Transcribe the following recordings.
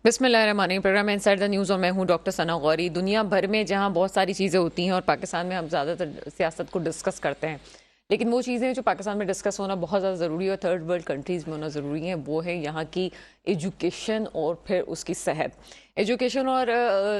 बिस्मिल्लाहिर्रहमानिर्रहीम। Programme inside the news और मैं हूं डॉक्टर सना गौरी। दुनिया भर में जहां बहुत सारी चीज़ें होती हैं और पाकिस्तान में हम ज़्यादातर सियासत को डिस्कस करते हैं, लेकिन वो चीज़ें जो पाकिस्तान में डिस्कस होना बहुत ज़्यादा ज़रूरी है और थर्ड वर्ल्ड कंट्रीज़ में होना ज़रूरी है, वो है यहाँ की एजुकेशन और फिर उसकी सेहत। एजुकेशन और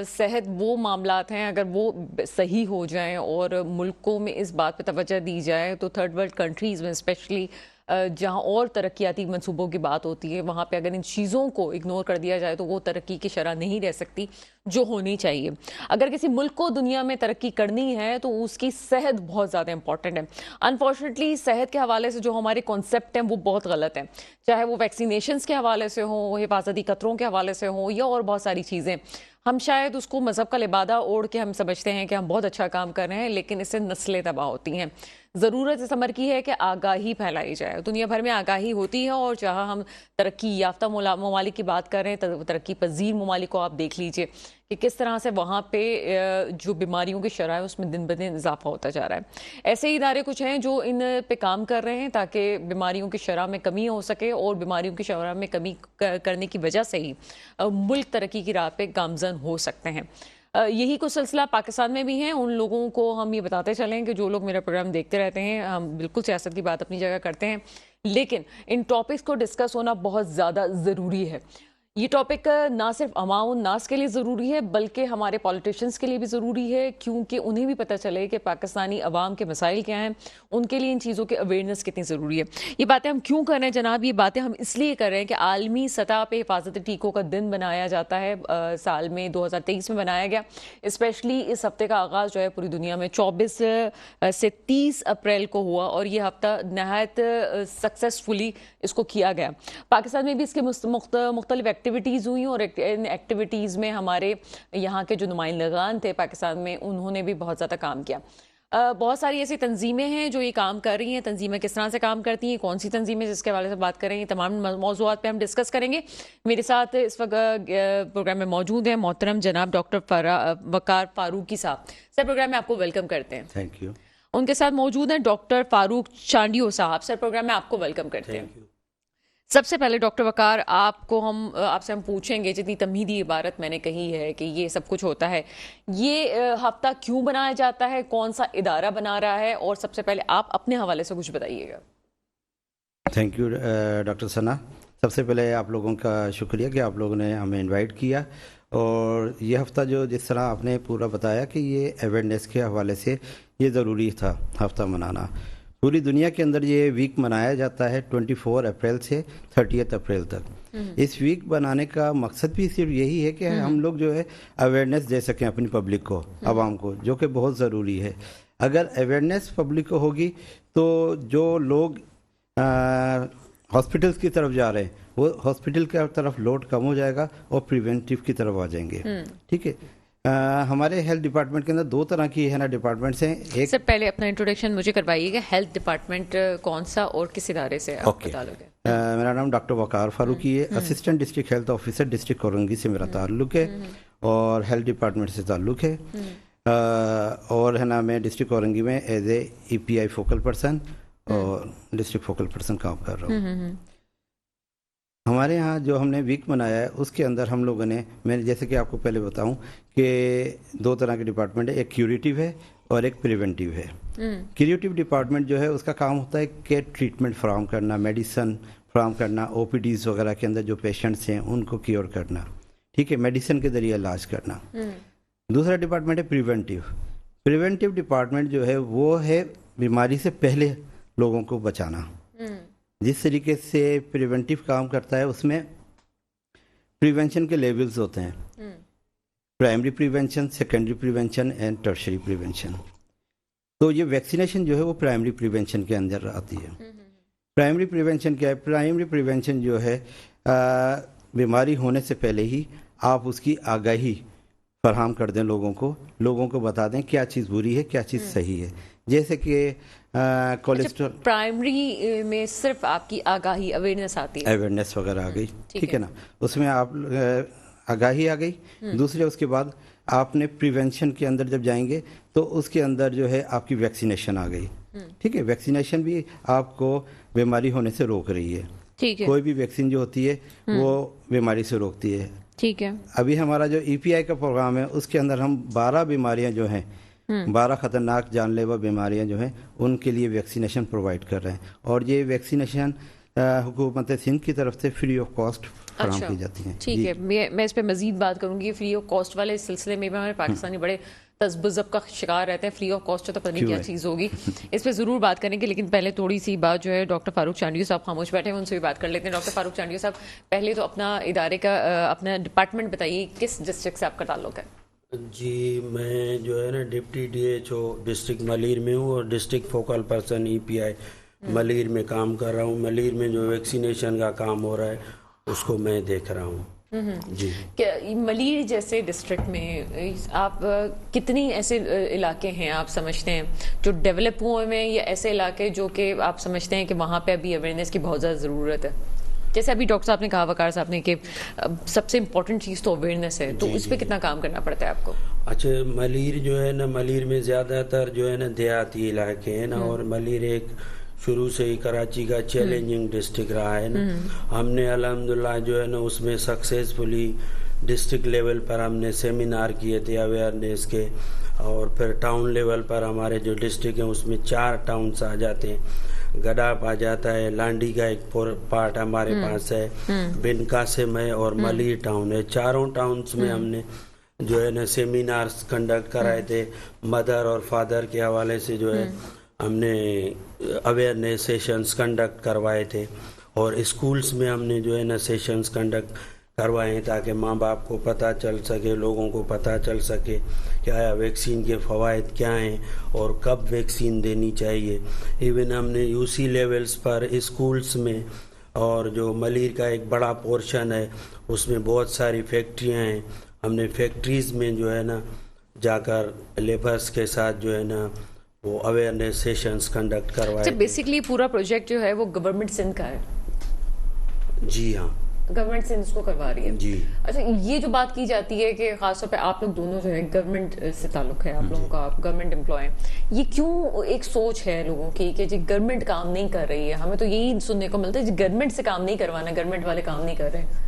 सेहत वो मामलात हैं, अगर वो सही हो जाएं और मुल्कों में इस बात पे तवज्जो दी जाए तो थर्ड वर्ल्ड कंट्रीज़ में स्पेशली जहाँ और तरक्याती मंसूबों की बात होती है, वहाँ पे अगर इन चीज़ों को इग्नोर कर दिया जाए तो वो तरक्की की शरह नहीं रह सकती जो होनी चाहिए। अगर किसी मुल्क को दुनिया में तरक्की करनी है तो उसकी सेहत बहुत ज़्यादा इंपॉर्टेंट है। अनफॉर्चुनेटली सेहत के हवाले से जो हमारे कॉन्सेप्ट हैं वो बहुत गलत हैं, चाहे वो वैक्सीनेशंस के हवाले से हो, हिफाजती कतरों के हवाले से हो या और बहुत सारी चीज़ें। हम शायद उसको मज़हब का लिबादा ओढ़ के हम समझते हैं कि हम बहुत अच्छा काम कर रहे हैं, लेकिन इससे नस्लें तबाह होती हैं। ज़रूरत इस अमर की है कि आगाही फैलाई जाए। दुनिया भर में आगाही होती है और जहाँ हम तरक्की याफ्ता ममालिक की बात कर रहे हैं, तरक्की पजीर ममालिक को आप देख लीजिए कि किस तरह से वहाँ पे जो बीमारियों की शरह है उसमें दिन ब दिन इजाफा होता जा रहा है। ऐसे ही इदारे कुछ हैं जो इन पे काम कर रहे हैं ताकि बीमारियों की शरह में कमी हो सके और बीमारियों की शरह में कमी करने की वजह से ही मुल्क तरक्की की राह पे गामजन हो सकते हैं। यही कुछ सिलसिला पाकिस्तान में भी है। उन लोगों को हम ये बताते चलें कि जो लोग मेरा प्रोग्राम देखते रहते हैं, हम बिल्कुल सियासत की बात अपनी जगह करते हैं, लेकिन इन टॉपिक्स को डिस्कस होना बहुत ज़्यादा ज़रूरी है। ये टॉपिक ना सिर्फ अवाम नास के लिए ज़रूरी है बल्कि हमारे पॉलिटिशियंस के लिए भी ज़रूरी है, क्योंकि उन्हें भी पता चले कि पाकिस्तानी अवाम के मसाइल क्या हैं, उनके लिए इन चीज़ों की अवेयरनेस कितनी ज़रूरी है। ये बातें हम क्यों कर रहे हैं जनाब? ये बातें हम इसलिए कर रहे हैं कि आलमी सतह पे हिफाजती टीकों का दिन बनाया जाता है। साल में 2023 में बनाया गया। स्पेशली इस हफ्ते का आगाज़ जो है पूरी दुनिया में 24 से 30 अप्रैल को हुआ और ये हफ्ता नहायत सक्सेसफुली इसको किया गया। पाकिस्तान में भी इसके मुख्तलिफ एक्टिविटीज़ हुई और इन एक्टिविटीज़ में हमारे यहाँ के जो नुमाइंदगान थे पाकिस्तान में, उन्होंने भी बहुत ज़्यादा काम किया। बहुत सारी ऐसी तंजीमें हैं जो ये काम कर रही हैं। तंजीमें किस तरह से काम करती हैं, कौन सी तंजीमें जिसके हवाले से बात करेंगे, तमाम मौज़ूआत पे हम डिस्कस करेंगे। मेरे साथ इस वक्त प्रोग्राम में मौजूद हैं मोहतरम जनाब डॉक्टर वकार फारूकी साहब। सर, प्रोग्राम में आपको वेलकम करते हैं। Thank you. उनके साथ मौजूद हैं डॉक्टर फारूक चांडियो साहब। सर, प्रोग्राम में आपको वेलकम करते हैं। सबसे पहले डॉक्टर वकार, आपसे हम पूछेंगे, जितनी तमहीदी इबारत मैंने कही है कि ये सब कुछ होता है, ये हफ्ता क्यों बनाया जाता है, कौन सा इदारा बना रहा है, और सबसे पहले आप अपने हवाले से कुछ बताइएगा। थैंक यू डॉक्टर सना। सबसे पहले आप लोगों का शुक्रिया कि आप लोगों ने हमें इनवाइट किया, और ये हफ़्ता जो जिस तरह आपने पूरा बताया कि ये अवेयरनेस के हवाले से ये ज़रूरी था हफ़्ता मनाना। पूरी दुनिया के अंदर ये वीक मनाया जाता है 24 अप्रैल से 30 अप्रैल तक। इस वीक बनाने का मकसद भी सिर्फ यही है कि हम लोग जो है अवेयरनेस दे सकें अपनी पब्लिक को, आवाम को, जो कि बहुत ज़रूरी है। अगर अवेयरनेस पब्लिक को होगी तो जो लोग हॉस्पिटल्स की तरफ जा रहे हैं वो हॉस्पिटल की तरफ लोड कम हो जाएगा और प्रिवेंटिव की तरफ आ जाएंगे। ठीक है। हमारे हेल्थ डिपार्टमेंट के अंदर दो तरह की है ना डिपार्टमेंट्स हैं। एक सर, पहले अपना इंट्रोडक्शन मुझे करवाइएगा। हेल्थ डिपार्टमेंट कौन सा और किस इदारे से आप बता लोगे? मेरा नाम डॉक्टर वकार फारूकी है। Assistant district health officer district Korangi से मेरा ताल्लुक है और हेल्थ डिपार्टमेंट से ताल्लुक है। और है ना, मैं डिस्ट्रिक्ट कोरंगी में as a EPI focal person और डिस्ट्रिक्ट फोकल पर्सन काम कर रहा हूँ। हमारे यहाँ जो हमने वीक मनाया है उसके अंदर हम लोगों ने, मैंने जैसे कि आपको पहले बताऊं कि दो तरह के डिपार्टमेंट है, एक क्यूरेटिव है और एक प्रिवेंटिव है। क्यूरेटिव डिपार्टमेंट जो है उसका काम होता है कि ट्रीटमेंट फराहम करना, मेडिसन फराहम करना, OPDs वगैरह के अंदर जो पेशेंट्स हैं उनको क्योर करना, ठीक है, मेडिसिन के ज़रिए इलाज करना। दूसरा डिपार्टमेंट है प्रिवेंटिव। प्रिवेंटिव डिपार्टमेंट जो है वो है बीमारी से पहले लोगों को बचाना। जिस तरीके से प्रिवेंटिव काम करता है उसमें प्रिवेंशन के लेवल्स होते हैं, primary prevention, secondary prevention and tertiary prevention. तो ये वैक्सीनेशन जो है वो प्राइमरी प्रिवेंशन के अंदर आती है। प्राइमरी प्रिवेंशन क्या है? प्राइमरी प्रिवेंशन जो है बीमारी होने से पहले ही आप उसकी आगाही फराहम कर दें, लोगों को बता दें क्या चीज़ बुरी है, क्या चीज़ सही है। जैसे कि कोलेस्ट्रॉल। प्राइमरी में सिर्फ आपकी आगाही, अवेयरनेस आती है, अवेयरनेस वगैरह आ गई, ठीक है ना, उसमें आप आगाही आ गई। दूसरे उसके बाद आपने प्रिवेंशन के अंदर जब जाएंगे तो उसके अंदर जो है आपकी वैक्सीनेशन आ गई, ठीक है। वैक्सीनेशन भी आपको बीमारी होने से रोक रही है। ठीक है। कोई भी वैक्सीन जो होती है वो बीमारी से रोकती है। ठीक है। अभी हमारा जो EPI का प्रोग्राम है उसके अंदर हम 12 बीमारियां जो हैं, 12 ख़तरनाक जानलेवा बीमारियां जो हैं उनके लिए वैक्सीनेशन प्रोवाइड कर रहे हैं, और ये वैक्सीनेशन हुकूमत सिंध की तरफ से फ्री ऑफ कॉस्ट फराहम की जाती हैं। ठीक है, मैं इस पे मजीद बात करूंगी। फ्री ऑफ कॉस्ट वाले सिलसिले में भी हमारे पाकिस्तानी बड़े तज़ब्ज़ुब का शिकार रहते हैं। फ्री ऑफ कॉस्ट तो पता नहीं क्या चीज़ होगी, इस पे ज़रूर बात करेंगे। लेकिन पहले थोड़ी सी बात जो है, डॉक्टर फारूक चांडियो साहब खामोश बैठे हैं, उनसे भी बात कर लेते हैं। डॉक्टर फारूक चांडियो साहब, पहले तो अपना इदारे का अपना डिपार्टमेंट बताइए, किस डिस्ट्रिक्ट से आपका ताल्लुक है? जी, मैं जो है ना डिप्टी DHO डिस्ट्रिक्ट मलीर में हूँ और district focal person EPI Malir में काम कर रहा हूँ। मलीर में जो वैक्सीनेशन का काम हो रहा है उसको मैं देख रहा हूँ। जी, क्या मलीर जैसे डिस्ट्रिक्ट में आप कितनी ऐसे इलाके हैं आप समझते हैं जो डेवलप हुए हैं, या ऐसे इलाके जो कि आप समझते हैं कि वहाँ पे अभी अवेयरनेस की बहुत ज़्यादा ज़रूरत है? जैसे अभी डॉक्टर साहब ने कहा, वकार साहब ने, कि सबसे इम्पोर्टेंट चीज़ तो अवेयरनेस है, तो उस पर कितना काम करना पड़ता है आपको? अच्छा, मलीर जो है ना, मलीर में ज़्यादातर जो है ना देहाती इलाके हैं ना, और मलीर एक शुरू से ही कराची का चैलेंजिंग डिस्ट्रिक्ट रहा है ना। हमने अल्हम्दुलिल्लाह जो है ना उसमें सक्सेसफुली डिस्ट्रिक्ट लेवल पर हमने सेमिनार किए थे अवेयरनेस के, और फिर टाउन लेवल पर हमारे जो डिस्ट्रिक्ट हैं उसमें 4 टाउन्स आ जाते हैं। गडाप आ जाता है, लांडी का एक पार्ट हमारे पास है, बिन कासिम है, और मलीर टाउन है। चारों टाउन्स में हमने जो है ना सेमिनार्स कंडक्ट कराए थे। मदर और फादर के हवाले से जो है हमने अवेयरनेस सेशंस कंडक्ट करवाए थे, और स्कूल्स में हमने जो है ना सेशंस कंडक्ट करवाए ताकि माँ बाप को पता चल सके, लोगों को पता चल सके क्या वैक्सीन के फ़वाइद क्या हैं और कब वैक्सीन देनी चाहिए। इवन हमने UC लेवल्स पर स्कूल्स में, और जो मलीर का एक बड़ा पोर्शन है उसमें बहुत सारी फैक्ट्रियाँ हैं, हमने फैक्ट्रीज़ में जो है ना जाकर लेबर्स के साथ जो है ना वो अवेयरनेस सेशंस कंडक्ट करवाए। बेसिकली पूरा प्रोजेक्ट जो है वो गवर्नमेंट सिंध का है? जी हाँ, गवर्नमेंट सिंध इसको करवा रही है। जी। अच्छा, ये जो बात की जाती है कि खासतौर पे आप लोग दोनों जो है गवर्नमेंट से ताल्लुक है आप लोगों का, आप गवर्नमेंट एम्प्लॉय हैं, ये क्यों एक सोच है लोगों की कि जी गवर्नमेंट काम नहीं कर रही है? हमें तो यही सुनने को मिलता है, जी गवर्नमेंट से काम नहीं करवाना, गवर्नमेंट वाले काम नहीं कर रहे हैं।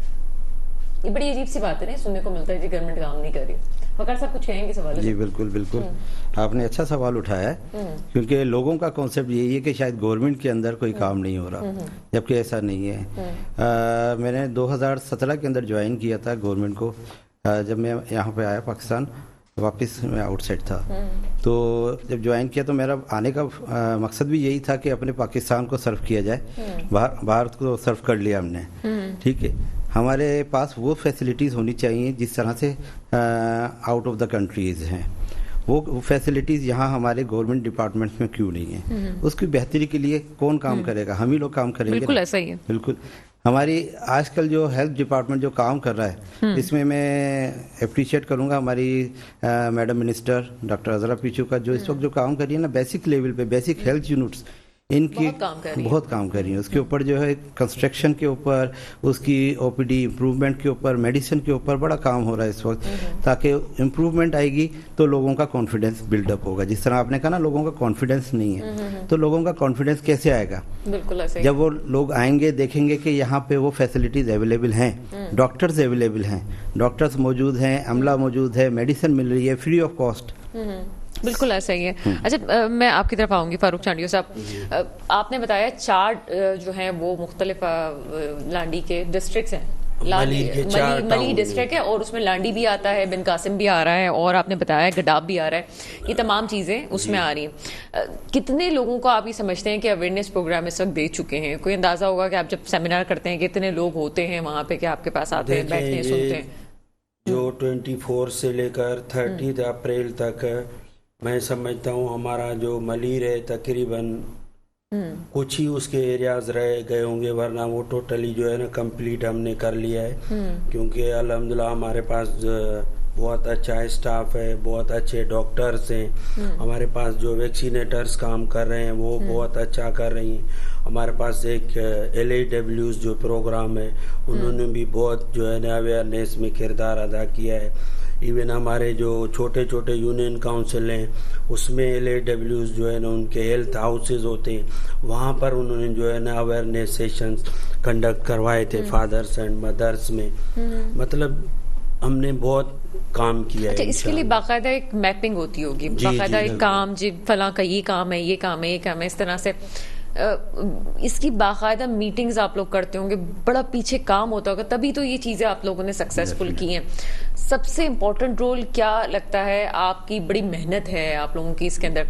ये बड़ी अजीब सी बात है ना, सुनने को मिलता है जी गवर्नमेंट काम नहीं कर रही। वकार साहब कुछ कहेंगे सवाल? जी बिल्कुल बिल्कुल, आपने अच्छा सवाल उठाया है, क्योंकि लोगों का कॉन्सेप्ट यही है कि शायद गवर्नमेंट के अंदर कोई काम नहीं हो रहा, जबकि ऐसा नहीं है। मैंने 2017 के अंदर ज्वाइन किया था गवर्नमेंट को। जब मैं यहाँ पे आया पाकिस्तान, वापस मैं आउटसाइड था, तो जब ज्वाइन किया तो मेरा आने का मकसद भी यही था कि अपने पाकिस्तान को सर्व किया जाए। भारत को सर्व कर लिया हमने, ठीक है। हमारे पास वो फैसिलिटीज़ होनी चाहिए जिस तरह से आउट ऑफ द कंट्रीज़ हैं, वो फैसिलिटीज़ यहाँ हमारे गवर्नमेंट डिपार्टमेंट में क्यों नहीं है? उसकी बेहतरी के लिए कौन काम करेगा? हम ही लोग काम करेंगे। बिल्कुल ऐसा ही है। बिल्कुल। हमारी आजकल जो हेल्थ डिपार्टमेंट जो काम कर रहा है, इसमें मैं अप्रिशिएट करूंगा हमारी मैडम मिनिस्टर डॉक्टर अजरा पीछू का, जो इस वक्त जो काम कर रही है ना बेसिक लेवल पे, बेसिक हेल्थ यूनिट्स, इनकी बहुत काम कर रही है। उसके ऊपर जो है कंस्ट्रक्शन के ऊपर, उसकी OPD इम्प्रूवमेंट के ऊपर, मेडिसिन के ऊपर बड़ा काम हो रहा है इस वक्त, ताकि इम्प्रूवमेंट आएगी तो लोगों का कॉन्फिडेंस बिल्डअप होगा। जिस तरह आपने कहा ना, लोगों का कॉन्फिडेंस नहीं है, तो लोगों का कॉन्फिडेंस कैसे आएगा? बिल्कुल ऐसे। जब वो लोग आएंगे, देखेंगे कि यहाँ पे वो फैसिलिटीज़ अवेलेबल हैं, डॉक्टर्स अवेलेबल हैं, डॉक्टर्स मौजूद हैं, अमला मौजूद है, मेडिसिन मिल रही है फ्री ऑफ कॉस्ट। बिल्कुल ऐसा ही है। अच्छा, मैं आपकी तरफ आऊंगी फारूक चांडियो साहब। आपने बताया 4 जो हैं वो मुख्तलिफ लांडी के डिस्ट्रिक्ट्स हैं। मली डिस्ट्रिक्ट है और उसमें लांडी भी आता है, बिन कासिम भी आ रहा है, और आपने बताया गडाब भी आ रहा है। ये तमाम चीज़ें उसमें आ रही हैं। कितने लोगों को आप ये समझते हैं कि अवेयरनेस प्रोग्राम इस वक्त दे चुके हैं? कोई अंदाज़ा होगा कि आप जब सेमिनार करते हैं कितने लोग होते हैं वहाँ पे कि आपके पास आते हैं, बैठते हैं, सुनते हैं? जो 24 से लेकर 30 अप्रैल तक मैं समझता हूँ हमारा जो मलीर है तकरीबन कुछ ही उसके एरियाज रह गए होंगे, वरना वो टोटली जो है ना कंप्लीट हमने कर लिया है। क्योंकि अल्हम्दुलिल्लाह हमारे पास बहुत अच्छा स्टाफ है, बहुत अच्छे डॉक्टर्स हैं, हमारे पास जो वैक्सीनेटर्स काम कर रहे हैं वो बहुत अच्छा कर रही हैं। हमारे पास एक LAWs जो प्रोग्राम है उन्होंने भी बहुत जो है ना अवेयरनेस में किरदार अदा किया है। इवन हमारे जो छोटे छोटे यूनियन काउंसिल हैं उसमें LAWs जो है ना उनके हेल्थ हाउसेज होते हैं, वहाँ पर उन्होंने जो है ना अवेयरनेस सेशंस कंडक्ट करवाए थे फादर्स एंड मदर्स में। मतलब हमने बहुत काम किया अच्छा, है। इसके लिए बाकायदा एक मैपिंग होती होगी, जी, बाकायदा जी, एक काम, जी फला का ये काम है, ये काम है, ये काम है, इस तरह से इसकी बाकायदा मीटिंग्स आप लोग करते होंगे, बड़ा पीछे काम होता होगा, तभी तो ये चीज़ें आप लोगों ने सक्सेसफुल की हैं। सबसे इम्पोर्टेंट रोल क्या लगता है? आपकी बड़ी मेहनत है आप लोगों की इसके अंदर,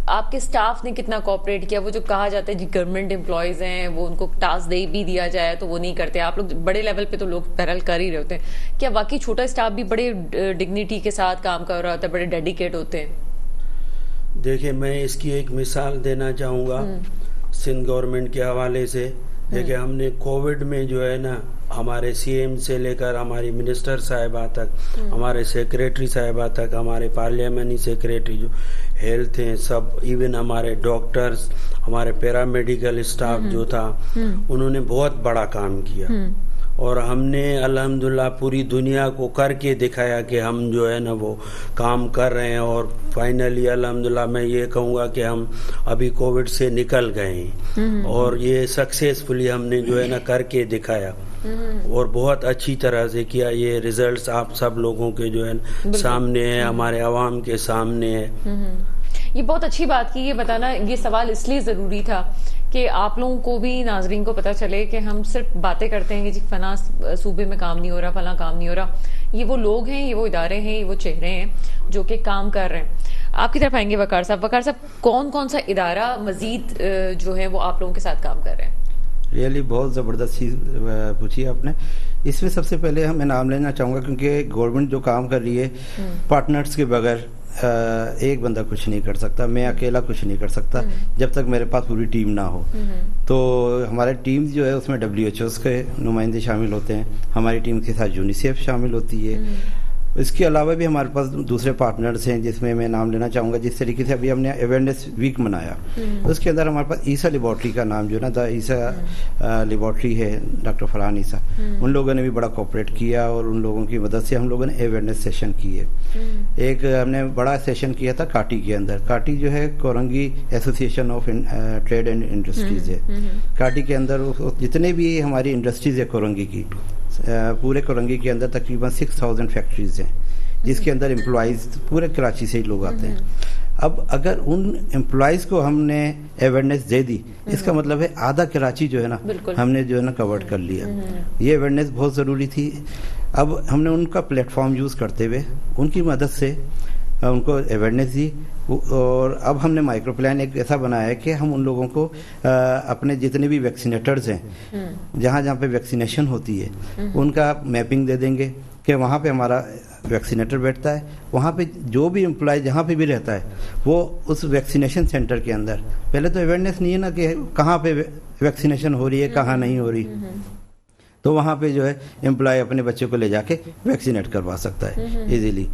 आपके स्टाफ ने कितना कोऑपरेट किया? वो जो कहा जाता है जी गवर्नमेंट एम्प्लॉयज़ हैं, वो उनको टास्क दे भी दिया जाए तो वो नहीं करते, आप लोग बड़े लेवल पे तो लोग बहरहाल कर ही रहे होते हैं, क्या वाकई छोटा स्टाफ भी बड़े डिग्निटी के साथ काम कर रहा होता है, बड़े डेडिकेट होते हैं? देखिए, मैं इसकी एक मिसाल देना चाहूँगा सिंध गवर्नमेंट के हवाले से। देखिए, हमने कोविड में जो है ना, हमारे सीएम से लेकर हमारी मिनिस्टर साहिबा तक, हमारे सेक्रेटरी साहिबा तक, हमारे पार्लियामेंट्री सेक्रेटरी जो हेल्थ हैं, सब, इवन हमारे डॉक्टर्स, हमारे पैरामेडिकल स्टाफ जो था, उन्होंने बहुत बड़ा काम किया। और हमने अल्हम्दुलिल्लाह पूरी दुनिया को करके दिखाया कि हम जो है ना वो काम कर रहे हैं। और फाइनली अल्हम्दुलिल्लाह मैं ये कहूँगा कि हम अभी कोविड से निकल गए हैं और ये सक्सेसफुली हमने जो है ना करके दिखाया और बहुत अच्छी तरह से किया। ये रिजल्ट्स आप सब लोगों के जो है सामने है, हमारे अवाम के सामने है। ये बहुत अच्छी बात की, ये बताना, ये सवाल इसलिए ज़रूरी था कि आप लोगों को भी, नाजरीन को पता चले कि हम सिर्फ बातें करते हैं कि जी फला सूबे में काम नहीं हो रहा, फला काम नहीं हो रहा। ये वो लोग हैं, ये वो इदारे हैं, ये वो चेहरे हैं जो कि काम कर रहे हैं। आपकी तरफ आएंगे वकार साहब। वकार साहब, कौन कौन सा इदारा मजीद जो है वो आप लोगों के साथ काम कर रहे हैं? रियली बहुत ज़बरदस्त चीज़ पूछी आपने। इसमें सबसे पहले मैं नाम लेना चाहूँगा, क्योंकि गवर्नमेंट जो काम कर रही है पार्टनर्स के बगैर एक बंदा कुछ नहीं कर सकता, मैं अकेला कुछ नहीं कर सकता जब तक मेरे पास पूरी टीम ना हो। तो हमारे टीम जो है उसमें WHOs के नुमाइंदे शामिल होते हैं, हमारी टीम के साथ यूनिसेफ शामिल होती है। इसके अलावा भी हमारे पास दूसरे पार्टनर्स हैं, जिसमें मैं नाम लेना चाहूँगा। जिस तरीके से अभी हमने अवेयरनेस वीक मनाया, उसके अंदर हमारे पास ईसा लेबॉर्ट्री का नाम जो ना द ईसा लेबॉर्ट्री है, डॉक्टर फरहान ईसा, उन लोगों ने भी बड़ा कोऑपरेट किया और उन लोगों की मदद से हम लोगों ने अवेयरनेस सेशन किए। एक हमने बड़ा सेशन किया था काटी के अंदर। काटी जो है Korangi association of trade and industries है। काटी के अंदर जितने भी हमारी इंडस्ट्रीज है कोरंगी की, पूरे कोरंगी के अंदर तकरीबन 6000 फैक्ट्रीज हैं, जिसके अंदर एम्प्लॉयज़ पूरे कराची से ही लोग आते हैं। अब अगर उन एम्प्लॉयज़ को हमने अवेयरनेस दे दी, इसका मतलब है आधा कराची जो है ना हमने जो है ना कवर कर लिया। ये अवेयरनेस बहुत ज़रूरी थी। अब हमने उनका प्लेटफॉर्म यूज़ करते हुए उनकी मदद से उनको अवेयरनेस दी। और अब हमने माइक्रो प्लान एक ऐसा बनाया है कि हम उन लोगों को अपने जितने भी वैक्सीनेटर्स हैं, जहाँ जहाँ पे वैक्सीनेशन होती है, उनका मैपिंग दे देंगे कि वहाँ पे हमारा वैक्सीनेटर बैठता है। वहाँ पे जो भी एम्प्लॉय जहाँ पे भी रहता है, वो उस वैक्सीनेशन सेंटर के अंदर, पहले तो अवेयरनेस नहीं है ना कि कहाँ पे वैक्सीनेशन हो रही है, कहाँ नहीं हो रही, तो वहाँ पे जो है एम्प्लॉय अपने बच्चों को ले जाके वैक्सीनेट करवा सकता है इजीली।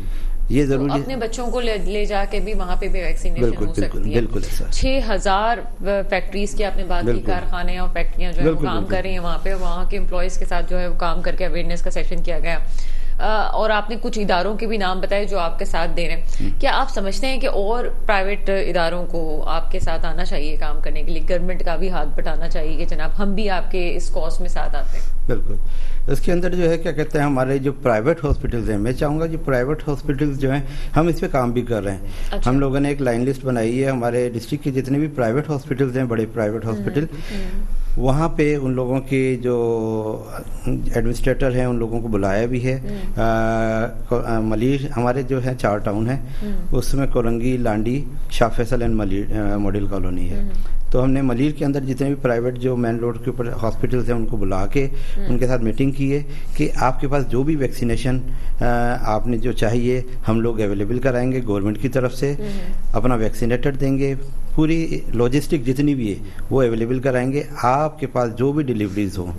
ये जरूरी तो अपने बच्चों को ले जाके भी वहाँ पे भी वैक्सीनेशन हो सकती है। बिल्कुल ऐसा। 6000 फैक्ट्रीज की आपने बात की, कारखाने और फैक्ट्रियाँ जो है काम कर रही हैं वहाँ पे, वहाँ के एम्प्लॉयज़ के साथ जो है वो काम करके अवेयरनेस का सेशन किया गया। और आपने कुछ इदारों के भी नाम बताए जो आपके साथ दे रहे हैं। क्या आप समझते हैं कि और प्राइवेट इदारों को आपके साथ आना चाहिए काम करने के लिए, गवर्नमेंट का भी हाथ बटाना चाहिए कि जनाब हम भी आपके इस कॉज में साथ आते हैं? बिल्कुल। इसके अंदर जो है क्या कहते हैं, हमारे जो प्राइवेट हॉस्पिटल्स हैं, मैं चाहूँगा जो प्राइवेट हॉस्पिटल्स जो हैं हम इस पे काम भी कर रहे हैं। अच्छा। हम लोगों ने एक लाइन लिस्ट बनाई है, हमारे डिस्ट्रिक्ट के जितने भी प्राइवेट हॉस्पिटल्स हैं, बड़े प्राइवेट हॉस्पिटल, वहाँ पे उन लोगों के जो एडमिनिस्ट्रेटर हैं उन लोगों को बुलाया भी है। मलीर हमारे जो है 4 टाउन है, उसमें Korangi, Landhi, Shah Faisal and Malir model colony है। तो हमने मलीर के अंदर जितने भी प्राइवेट जो मेन रोड के ऊपर हॉस्पिटल्स हैं उनको बुला के उनके साथ मीटिंग की है कि आपके पास जो भी वैक्सीनेशन आपने जो चाहिए हम लोग अवेलेबल कराएंगे गवर्नमेंट की तरफ से, अपना वैक्सीनेटर देंगे, पूरी लॉजिस्टिक जितनी भी है वो अवेलेबल कराएंगे। आपके पास जो भी डिलीवरीज हों,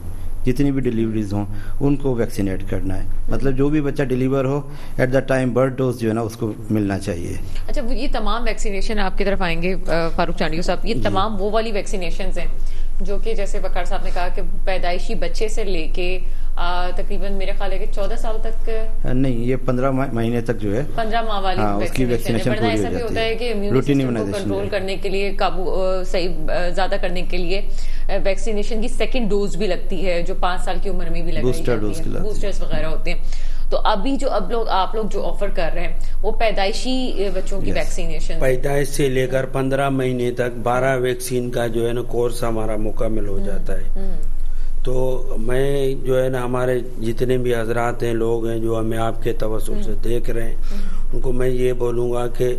जितनी भी डिलीवरीज हों, उनको वैक्सीनेट करना है। मतलब जो भी बच्चा डिलीवर हो at the time birth dose जो है ना उसको मिलना चाहिए। अच्छा, ये तमाम वैक्सीनेशन आपकी तरफ आएंगे फारूक चांडियो साहब, ये तमाम वो वाली वैक्सीनेशन हैं जो कि जैसे वकार साहब ने कहा कि पैदाइशी बच्चे से लेके तकरीबन मेरे ख्याल है कि 14 साल तक, नहीं, ये 15 महीने तक जो है 15 माह वाली उसकी वैक्सीनेशन वरना पूरी ऐसा हो भी जाती होता है है। कि इम्यून रूटीन सिस्टम को इम्यूनाइजेशन कंट्रोल है। करने के लिए, काबू सही ज़्यादा करने के लिए वैक्सीनेशन की सेकंड डोज भी लगती है, जो 5 साल की उम्र में भी लगाई बूस्टर डोज जाती है, खिलाते हैं। बूस्टर्स वगैरह होते हैं। तो अभी जो आप लोग जो ऑफर कर रहे हैं वो पैदाइशी बच्चों की Yes. वैक्सीनेशन, पैदाइश से लेकर 15 महीने तक 12 वैक्सीन का जो है ना कोर्स हमारा मुकम्मल हो जाता है। तो मैं जो है ना हमारे जितने भी हजरात हैं, लोग हैं जो हमें आपके तवज्जुह से देख रहे हैं, उनको मैं ये बोलूँगा कि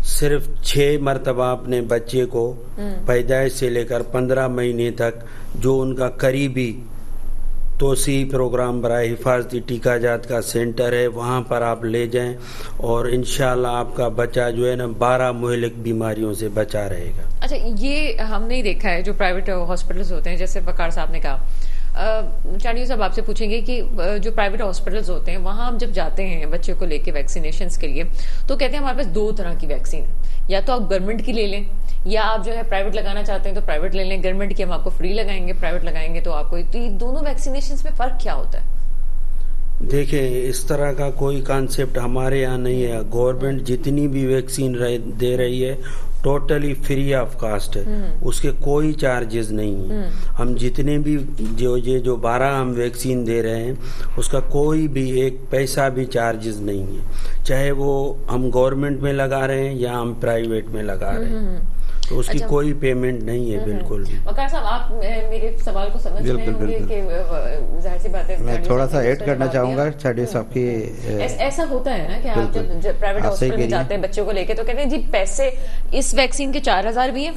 सिर्फ 6 मरतबा अपने बच्चे को पैदाइश से लेकर 15 महीने तक जो उनका करीबी तोसी प्रोग्राम बराए हिफाजती टीकाजात का सेंटर है, वहाँ पर आप ले जाएं और इंशाल्लाह आपका बच्चा जो है ना 12 मुहलिक बीमारियों से बचा रहेगा। अच्छा, ये हमने ही देखा है जो प्राइवेट हॉस्पिटल्स होते हैं, जैसे वकार साहब ने कहा, चांडियो साहब आपसे पूछेंगे कि जो प्राइवेट हॉस्पिटल्स होते हैं वहाँ हम जब जाते हैं बच्चे को लेके वैक्सीनेशंस के लिए, तो कहते हैं हमारे पास 2 तरह की वैक्सीन है, या तो आप गवर्नमेंट की ले लें, या आप जो है प्राइवेट लगाना चाहते हैं तो प्राइवेट ले लें। गवर्नमेंट की हम आपको फ्री लगाएंगे, प्राइवेट लगाएंगे तो आपको, तो ये दोनों वैक्सीनेशंस में फर्क क्या होता है? देखिए, इस तरह का कोई कॉन्सेप्ट हमारे यहाँ नहीं है। गवर्नमेंट जितनी भी वैक्सीन दे रही है टोटली फ्री ऑफ कास्ट है, उसके कोई चार्जेस नहीं है। हम जितने भी जो 12 हम वैक्सीन दे रहे हैं उसका कोई भी एक पैसा भी चार्जेस नहीं है, चाहे वो हम गवर्नमेंट में लगा रहे हैं या हम प्राइवेट में लगा रहे हैं, तो उसकी अच्छा। कोई पेमेंट नहीं है बिल्कुल भी। वकार साहब, आप मेरे सवाल को समझ रहे होंगे कि जाहिर सी बात है, मैं चांडियो थोड़ा साहब सा ने ऐड उस पर करना जवाब चाहूँगा दिया। चांडियो साहब की। ऐसा होता है ना कि आप जब प्राइवेट आप सही हॉस्पिटल में कह रही जाते हैं बच्चों को लेके, तो कहते हैं जी पैसे इस वैक्सीन के 4000 भी हैं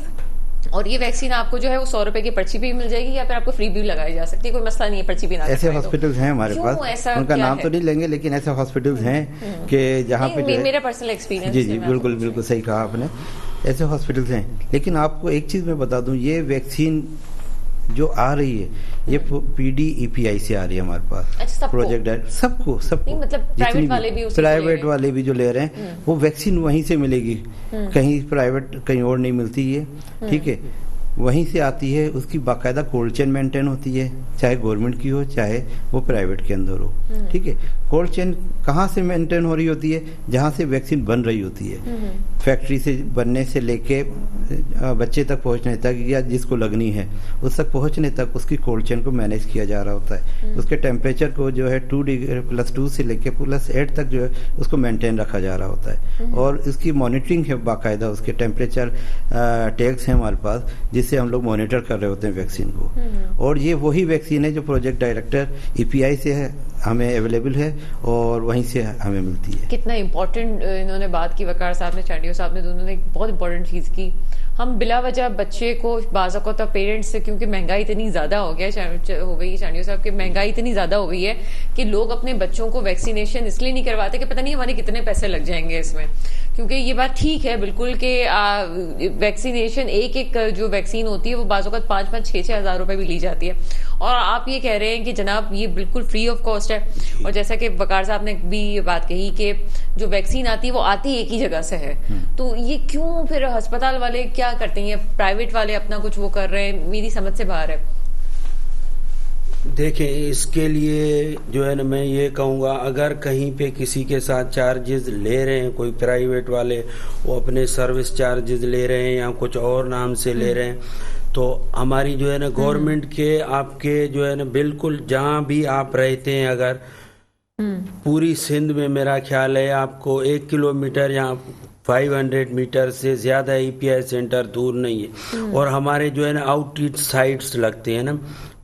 और ये वैक्सीन आपको जो है वो 100 रुपए की पर्ची भी मिल जाएगी, या फिर आपको फ्री भी लगाई जा सकती है, कोई मसला नहीं है पर्ची भी ना ऐसे कटवाएं तो। हॉस्पिटल्स हैं हमारे क्यों पास, ऐसा उनका क्या नाम है? तो नहीं लेंगे, लेकिन ऐसे हॉस्पिटल्स हैं कि जहाँ पे जो है, मेरा पर्सनल एक्सपीरियंस जी बिल्कुल बिल्कुल सही कहा आपने, ऐसे हॉस्पिटल्स हैं। लेकिन आपको एक चीज़ मैं बता दूं, ये वैक्सीन जो आ रही है ये PDEPI से आ रही है हमारे पास। अच्छा, सबको? प्रोजेक्ट डायरेक्ट सबको नहीं, मतलब प्राइवेट वाले भी उसी को ले रहे प्राइवेट हैं? वाले भी जो ले रहे हैं वो वैक्सीन वहीं से मिलेगी, कहीं प्राइवेट कहीं और नहीं मिलती है, ठीक है, वहीं से आती है। उसकी बाकायदा कोल्ड चेन मेंटेन होती है, चाहे गवर्नमेंट की हो चाहे वो प्राइवेट के अंदर हो, ठीक है। कोल्ड चेन कहाँ से मेंटेन हो रही होती है? जहाँ से वैक्सीन बन रही होती है, फैक्ट्री से बनने से लेके बच्चे तक पहुँचने तक या जिसको लगनी है उस तक पहुँचने तक उसकी कोल्ड चेन को मैनेज किया जा रहा होता है। उसके टेम्परेचर को जो है 2°+2 से लेके +8 तक जो है उसको मेंटेन रखा जा रहा होता है, और इसकी मॉनिटरिंग है बाकायदा, उसके टेम्परेचर टैग्स हैं हमारे पास जिससे हम लोग मॉनिटर कर रहे होते हैं वैक्सीन को। और ये वही वैक्सीन है जो प्रोजेक्ट डायरेक्टर EPI से है, हमें अवेलेबल है और वहीं से हमें मिलती है। कितना इम्पोर्टेंट इन्होंने बात की, वकार साहब ने, चांडियो साहब ने, दोनों ने एक बहुत इम्पोर्टेंट चीज़ की। हम बिला वजह बच्चे को बाज़-औक़ात पेरेंट्स से, क्योंकि महंगाई इतनी ज़्यादा हो गई चांडियो साहब की महंगाई इतनी ज़्यादा हो गई है कि लोग अपने बच्चों को वैक्सीनेशन इसलिए नहीं करवाते कि पता नहीं हमारे कितने पैसे लग जाएंगे इसमें। क्योंकि ये बात ठीक है बिल्कुल कि वैक्सीनेशन एक जो वैक्सीन होती है वो बाज़-औक़ात 5-5, 6-6 हज़ार रुपए भी ली जाती है, और आप ये कह रहे हैं कि जनाब ये बिल्कुल फ्री ऑफ कॉस्ट है। और जैसा कि वकार साहब ने भी ये बात कही कि जो वैक्सीन आती है वो आती एक ही जगह से है, तो ये क्यों फिर अस्पताल वाले क्या करते हैं, प्राइवेट वाले अपना कुछ वो कर रहे हैं, मेरी समझ से बाहर है। देखें, इसके लिए जो है ना मैं ये कहूँगा, अगर कहीं पे किसी के साथ चार्जेस ले रहे हैं कोई प्राइवेट वाले, वो अपने सर्विस चार्जेस ले रहे हैं या कुछ और नाम से ले रहे हैं, तो हमारी जो है ना गवर्नमेंट के आपके जो है ना बिल्कुल जहाँ भी आप रहते हैं, अगर पूरी सिंध में मेरा ख्याल है आपको 1 किलोमीटर या 500 मीटर से ज़्यादा EPI सेंटर दूर नहीं है। और हमारे जो है ना आउटरीच साइट्स लगते हैं ना,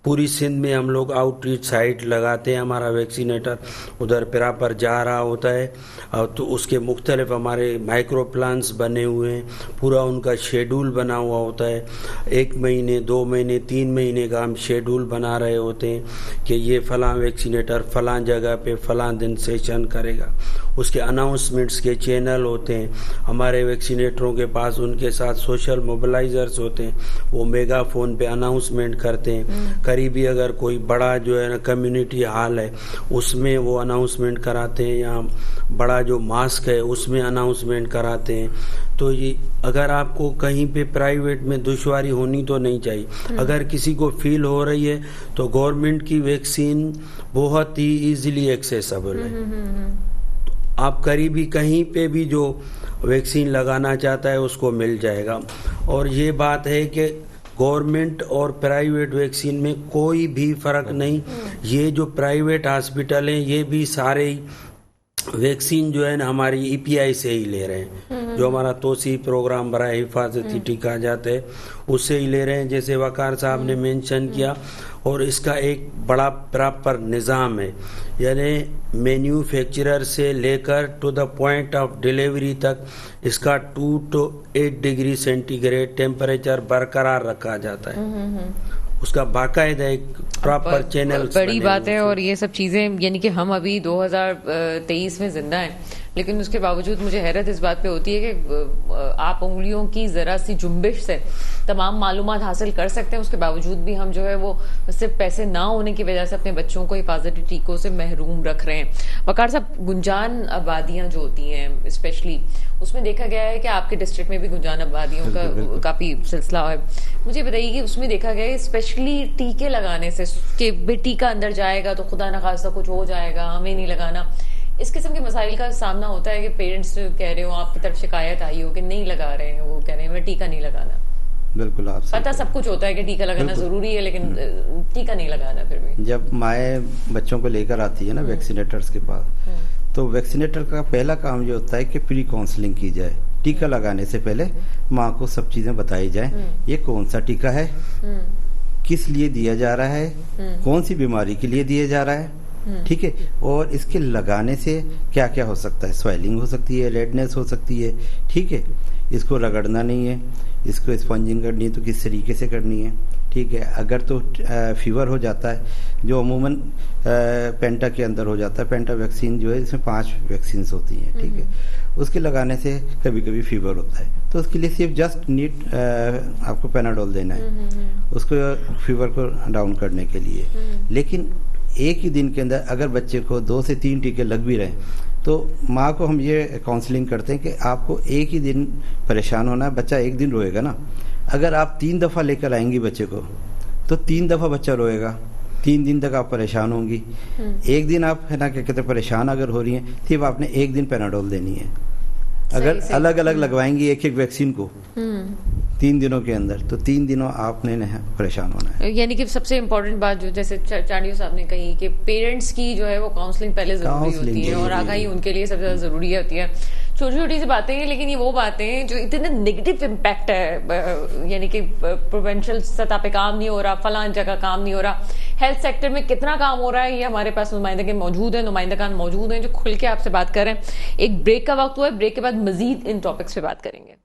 पूरी सिंध में हम लोग आउटरीच साइट लगाते हैं, हमारा वैक्सीनेटर उधर प्रॉपर जा रहा होता है, और तो उसके मुख्तलिफ हमारे माइक्रो प्लान्स बने हुए हैं, पूरा उनका शेड्यूल बना हुआ होता है। 1 महीने 2 महीने 3 महीने का हम शेड्यूल बना रहे होते हैं कि ये फ़लाँ वैक्सीनेटर फ़लाँ जगह पे फ़लाँ दिन सेशन करेगा। उसके अनाउंसमेंट्स के चैनल होते हैं हमारे वैक्सीनेटरों के पास, उनके साथ सोशल मोबिलाइजर्स होते हैं, वो मेगाफोन पे अनाउंसमेंट करते हैं। करीबी अगर कोई बड़ा जो है ना कम्युनिटी हॉल है उसमें वो अनाउंसमेंट कराते हैं, या बड़ा जो मास्क है उसमें अनाउंसमेंट कराते हैं। तो ये अगर आपको कहीं पे प्राइवेट में दुश्वारी होनी तो नहीं चाहिए। अगर किसी को फील हो रही है तो गवर्नमेंट की वैक्सीन बहुत ही इजीली एक्सेसिबल है। आप करीबी कहीं पे भी जो वैक्सीन लगाना चाहता है उसको मिल जाएगा। और ये बात है कि गवर्नमेंट और प्राइवेट वैक्सीन में कोई भी फर्क नहीं। ये जो प्राइवेट हॉस्पिटल हैं ये भी सारे वैक्सीन जो है ना हमारी ईपीआई से ही ले रहे हैं। जो हमारा तोसी प्रोग्राम बड़ा हिफाजती टीका जाते हैं उससे ही ले रहे हैं, जैसे वकार साहब ने मेंशन किया। और इसका एक बड़ा प्रॉपर निज़ाम है, यानी मैन्युफैक्चरर से लेकर to the point of delivery तक इसका 2 to 8 डिग्री सेंटीग्रेड टेम्परेचर बरकरार रखा जाता है। उसका बाकायदा एक प्रॉपर चैनल बड़ी बात है। और ये सब चीज़ें यानी कि हम अभी 2023 में जिंदा हैं, लेकिन उसके बावजूद मुझे हैरत इस बात पे होती है कि आप उंगलियों की ज़रा सी जुम्बिश से तमाम मालूमात हासिल कर सकते हैं, उसके बावजूद भी हम जो है वो सिर्फ पैसे ना होने की वजह से अपने बच्चों को हिफाजती टीकों से महरूम रख रहे हैं। वकार साहब, गुंजान आबादियाँ जो होती हैं स्पेशली, उसमें देखा गया है कि आपके डिस्ट्रिक्ट में भी गुंजान आबादियों का काफ़ी सिलसिला है। मुझे बताइए कि उसमें देखा गया है स्पेशली टीके लगाने से कि टीका अंदर जाएगा तो खुदा न खास्ता कुछ हो जाएगा, हमें नहीं लगाना, इस किस्म के मसाइल का सामना होता है कि पेरेंट्स कह रहे हो, आपकी तरफ शिकायत आई हो कि नहीं लगा रहे हैं, वो कह रहे हैं मैं टीका नहीं लगाना। बिल्कुल, आप पता सब कुछ होता है कि टीका लगाना जरूरी है, लेकिन टीका नहीं लगाना। फिर भी जब माए बच्चों को लेकर आती है ना वैक्सीनेटर्स के पास, तो वैक्सीनेटर का पहला काम ये होता है कि प्री काउंसलिंग की जाए। टीका लगाने से पहले माँ को सब चीजें बताई जाए, ये कौन सा टीका है, किस लिए दिया जा रहा है, कौन सी बीमारी के लिए दिया जा रहा है, ठीक है, और इसके लगाने से क्या क्या हो सकता है। स्वेलिंग हो सकती है, रेडनेस हो सकती है, ठीक है, इसको रगड़ना नहीं है, इसको स्पंजिंग करनी है तो किस तरीके से करनी है, ठीक है। अगर तो फीवर हो जाता है, जो अमूमन पेंटा के अंदर हो जाता है, पेंटा वैक्सीन जो है इसमें 5 वैक्सीन होती हैं, ठीक है, उसके लगाने से कभी कभी फीवर होता है, तो उसके लिए सिर्फ जस्ट नीड आपको पेनाडोल देना है उसको फीवर को डाउन करने के लिए। लेकिन एक ही दिन के अंदर अगर बच्चे को 2 से 3 टीके लग भी रहे तो माँ को हम ये काउंसलिंग करते हैं कि आपको एक ही दिन परेशान होना है, बच्चा एक दिन रोएगा ना। अगर आप 3 दफ़ा लेकर आएंगी बच्चे को तो 3 दफ़ा बच्चा रोएगा, 3 दिन तक आप परेशान होंगी। एक दिन आप है ना क्या कहते हैं परेशान अगर हो रही हैं, फिर आपने एक दिन पेनाडोल देनी है। अगर अलग अलग लगवाएंगी एक वैक्सीन को 3 दिनों के अंदर, तो 3 दिनों आपने परेशान होना है। यानी कि सबसे इम्पोर्टेंट बात जो जैसे चांडियो साहब ने कही कि पेरेंट्स की जो है वो काउंसलिंग पहले जरूरी होती है और आगाही उनके लिए सबसे ज्यादा जरूरी होती है। छोटी छोटी सी बातें हैं, लेकिन ये वो बातें हैं जो इतने नेगेटिव इम्पैक्ट है, यानी कि प्रोवेंशियल सतह पे काम नहीं हो रहा, फलान जगह काम नहीं हो रहा, हेल्थ सेक्टर में कितना काम हो रहा है, ये हमारे पास नुमाइंदे मौजूद हैं, नुमाइंदगान मौजूद हैं जो खुल के आपसे बात कर रहे हैं। एक ब्रेक का वक्त हुआ है, ब्रेक के बाद मजीद इन टॉपिक्स पे बात करेंगे।